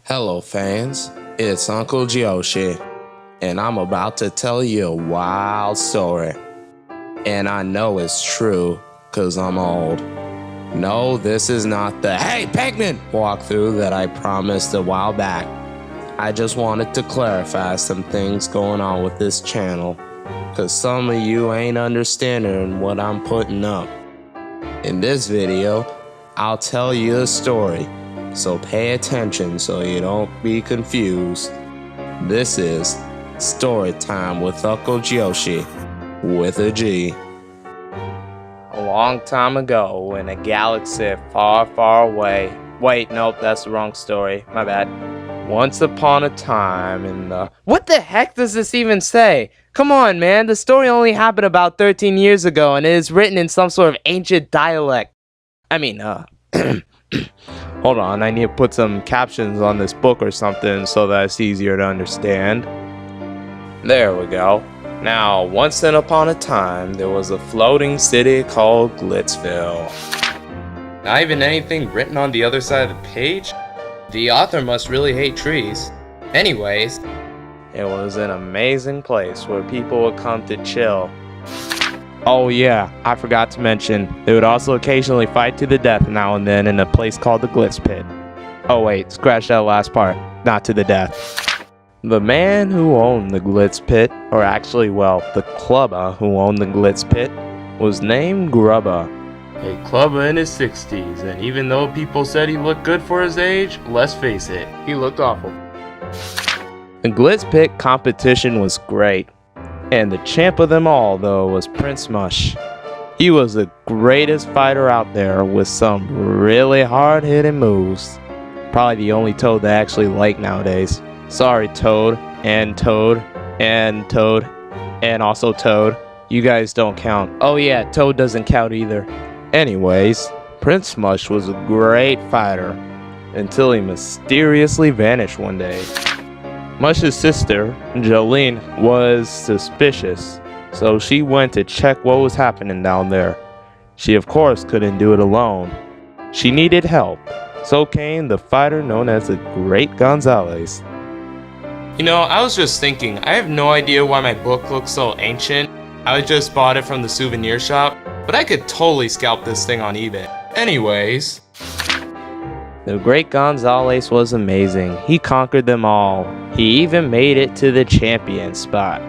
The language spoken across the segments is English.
Hello fans, it's Uncle G-Yoshi, and I'm about to tell you a wild story. And I know it's true, cause I'm old. No, this is not the "Hey Pac-Man" walkthrough that I promised a while back. I just wanted to clarify some things going on with this channel, cause some of you ain't understanding what I'm putting up. In this video, I'll tell you a story, so pay attention so you don't be confused. This is Story Time with Uncle G-Yoshi, with a G. A long time ago, in a galaxy far, far away. Wait, nope, that's the wrong story. My bad. Once upon a time in the... What the heck does this even say? Come on, man. The story only happened about 13 years ago, and it is written in some sort of ancient dialect. Hold on, I need to put some captions on this book or something so that it's easier to understand. There we go. Now, once upon a time, there was a floating city called Glitzville. Not even anything written on the other side of the page? The author must really hate trees. Anyways, it was an amazing place where people would come to chill. Oh yeah, I forgot to mention, they would also occasionally fight to the death now and then in a place called the Glitz Pit. Oh wait, scratch that last part, not to the death. The man who owned the Glitz Pit, or actually, well, the clubber who owned the Glitz Pit, was named Grubba. A clubber in his 60s, and even though people said he looked good for his age, let's face it, he looked awful. The Glitz Pit competition was great. And the champ of them all, though, was Prince Mush. He was the greatest fighter out there with some really hard-hitting moves. Probably the only Toad they actually like nowadays. Sorry, Toad, and Toad, and Toad, and also Toad. You guys don't count. Oh yeah, Toad doesn't count either. Anyways, Prince Mush was a great fighter until he mysteriously vanished one day. Mush's sister, Jolene, was suspicious, so she went to check what was happening down there. She of course couldn't do it alone. She needed help, so came the fighter known as the Great Gonzalez. You know, I was just thinking, I have no idea why my book looks so ancient. I just bought it from the souvenir shop, but I could totally scalp this thing on eBay. Anyways... The Great Gonzalez was amazing. He conquered them all. He even made it to the champion spot.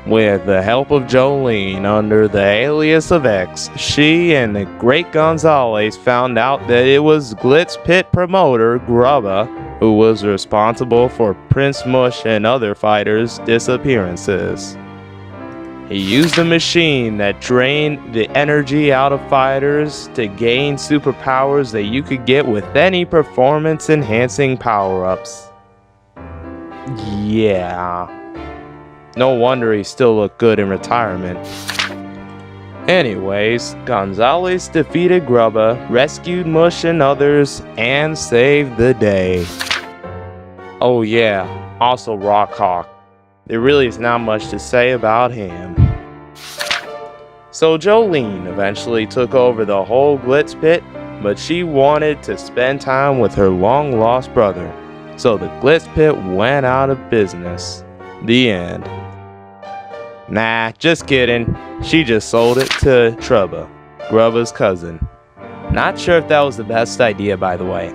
With the help of Jolene under the alias of X, she and the Great Gonzalez found out that it was Glitz Pit promoter Grubba who was responsible for Prince Mush and other fighters' disappearances. He used a machine that drained the energy out of fighters to gain superpowers that you could get with any performance-enhancing power-ups. Yeah. No wonder he still looked good in retirement. Anyways, Gonzalez defeated Grubba, rescued Mush and others, and saved the day. Oh yeah, also Rockhawk. There really is not much to say about him. So Jolene eventually took over the whole Glitz Pit, but she wanted to spend time with her long-lost brother. So the Glitz Pit went out of business. The end. Nah, just kidding. She just sold it to Trubba, Grubba's cousin. Not sure if that was the best idea, by the way.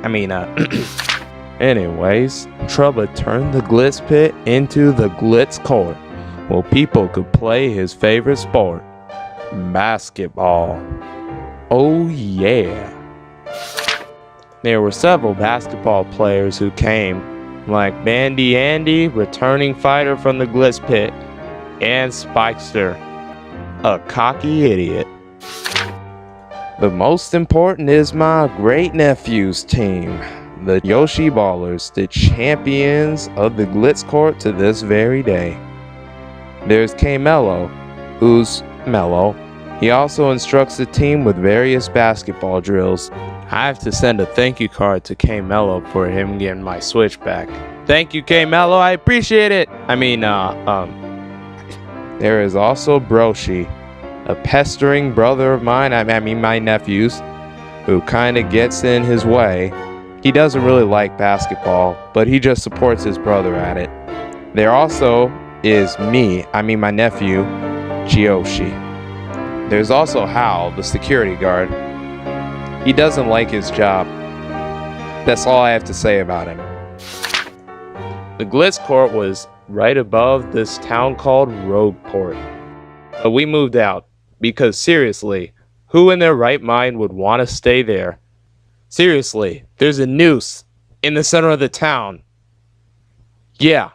Anyways, Trubba turned the Glitz Pit into the Glitz Court, where people could play his favorite sport, basketball. Oh yeah. There were several basketball players who came, like Bandy Andy, returning fighter from the Glitz Pit, and Spikester, a cocky idiot. The most important is my great-nephew's team. The Yoshi Ballers, the champions of the Glitz Court to this very day. There's K-Mello, who's mellow. He also instructs the team with various basketball drills. I have to send a thank you card to K-Mello for him getting my Switch back. Thank you, K-Mello, I appreciate it! There is also Broshi, a pestering brother of mine, my nephew's, who kinda gets in his way. He doesn't really like basketball, but he just supports his brother at it. There also is my nephew, G-Yoshi. There's also Hal, the security guard. He doesn't like his job. That's all I have to say about him. The Glitz Court was right above this town called Rogueport. But we moved out, because seriously, who in their right mind would want to stay there? Seriously, there's a noose in the center of the town. Yeah.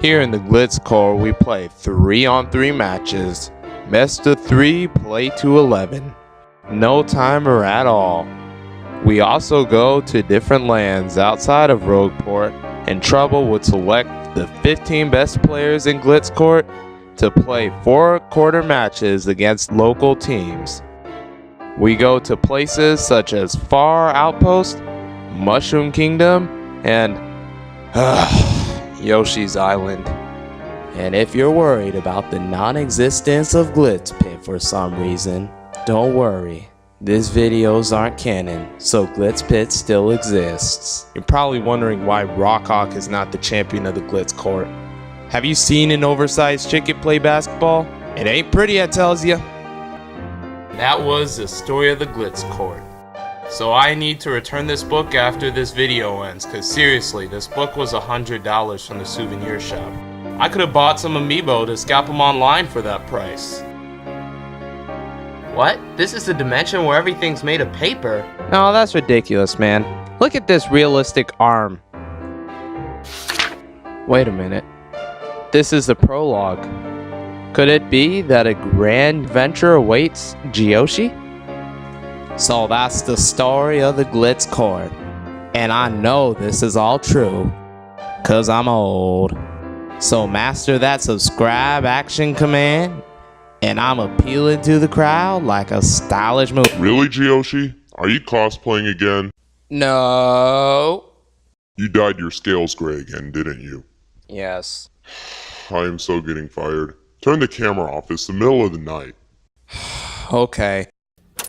Here in the Glitz Court, we play 3-on-3 matches. Best of 3, play to 11. No timer at all. We also go to different lands outside of Rogueport, and Trouble would select the 15 best players in Glitz Court to play 4 quarter matches against local teams. We go to places such as Far Outpost, Mushroom Kingdom, and Yoshi's Island. And if you're worried about the non-existence of Glitz Pit for some reason, don't worry. These videos aren't canon, so Glitz Pit still exists. You're probably wondering why Rockhawk is not the champion of the Glitz Court. Have you seen an oversized chicken play basketball? It ain't pretty, I tells ya. That was the story of the Glitz Court. So I need to return this book after this video ends, cause seriously, this book was $100 from the souvenir shop. I could have bought some amiibo to scalp them online for that price. What? This is the dimension where everything's made of paper? No, that's ridiculous, man. Look at this realistic arm. Wait a minute. This is the prologue. Could it be that a grand adventure awaits G-Yoshi? So that's the story of the Glitz Court. And I know this is all true, cause I'm old. So master that subscribe action command, and I'm appealing to the crowd like a stylish move. Really, G-Yoshi? Are you cosplaying again? No. You dyed your scales gray again, didn't you? Yes. I am so getting fired. Turn the camera off. It's the middle of the night. Okay.